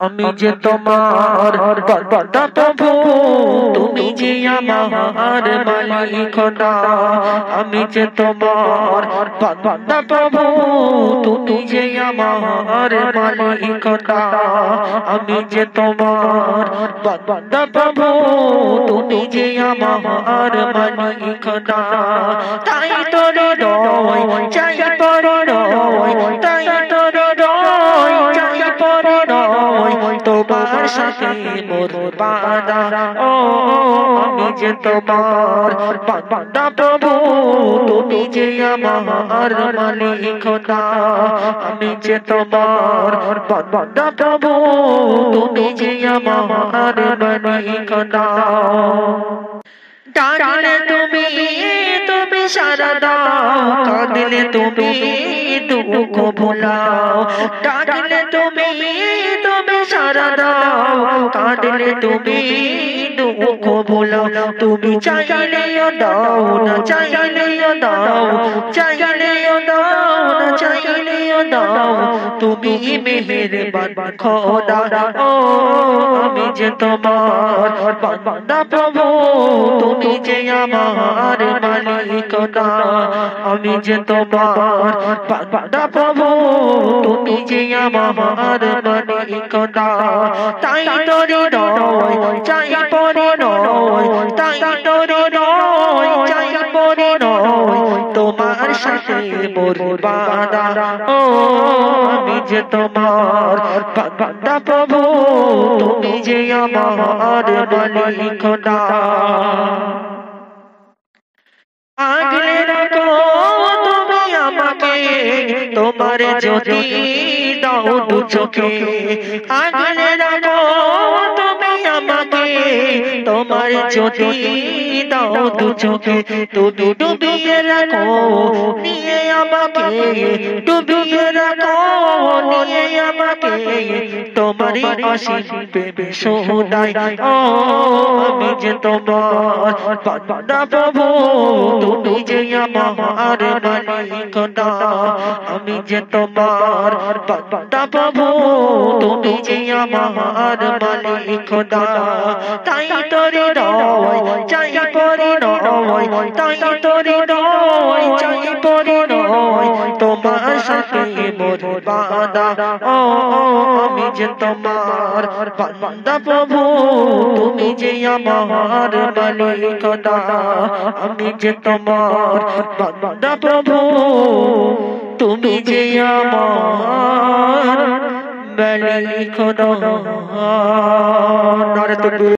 আমি যে তোমার বান্দা প্রভু, তুমি যে আমার মালিক খোদা। আমি যে তোমার বান্দা প্রভু, তুমি যে আমার মালিক খোদা। আমি যে তোমার বান্দা প্রভু, তুমি যে আমার মালিক খোদা। তাই তোর রয় চাই পর রয়, তাই তোর রয় চাই পর রয়, তোমার সাথে মোর বাদা। ও আমি যে তোমার বান্দা প্রভু, তুমি যে আমার মালিক খোদা। আমি যে তোমার বান্দা প্রভু, তুমি যে আমার মালিক খোদা। ডাকলে তুমি তুমি সারা দাও, কাঁদলে তুমি দুঃখ ভোলাও। ডাকলে তুমি তুমি সারা দাও, কাঁদলে তুমি দুঃখ ভোলাও। তুমি চাইলেও দাও না চাইলেও দাও, চাইলেও দাও না চাইলেও দাও, তুমি মেহেরবান খোদা। ও আমি যে তোমার বান্দা প্রভু, তুমি যে আমার মালিক খোদা। আমি যে তোমার বান্দা প্রভু, তুমি যে আমার মালিক খোদা। তাই তোরে রয় চাই পরে রয়, তাই তোরে রয় চাই পরে রয়, তোমার সাথে মোর বাদা। ও আমি যে তোমার বান্দা প্রভু, তুমি যে আমার মালিক খোদা। আগলে রাখো তুমি আমাকে, তোমার যদি দাও দু চোখে। আগলে রাখো তুমি আমাকে, তোমার যদি দাও দু চোখে। তুমি ডুবিয়ে রাখো নিয়ে আমাকে, ডুবিয়ে রাখো নিয়ে আমাকে, তোমারই অসীম প্রেমে সদাই। ও আমি যে তোমার বান্দা প্রভু, তুমি যে আমার মালিক খোদা। আমি যে তোমার বান্দা প্রভু, তুমি যে আমার মালিক খোদা। তাই তোরে রয় চাই পরে রয়, তাই তোরে রয় চাই পরে রয়, তোমার সাথে মোর বাদা। ও আমি যে তোমার বান্দা প্রভু, তুমি যে আমার মালিক খোদা। আমি যে তোমার বান্দা প্রভু, তুমি যে আমার মালিক খোদা।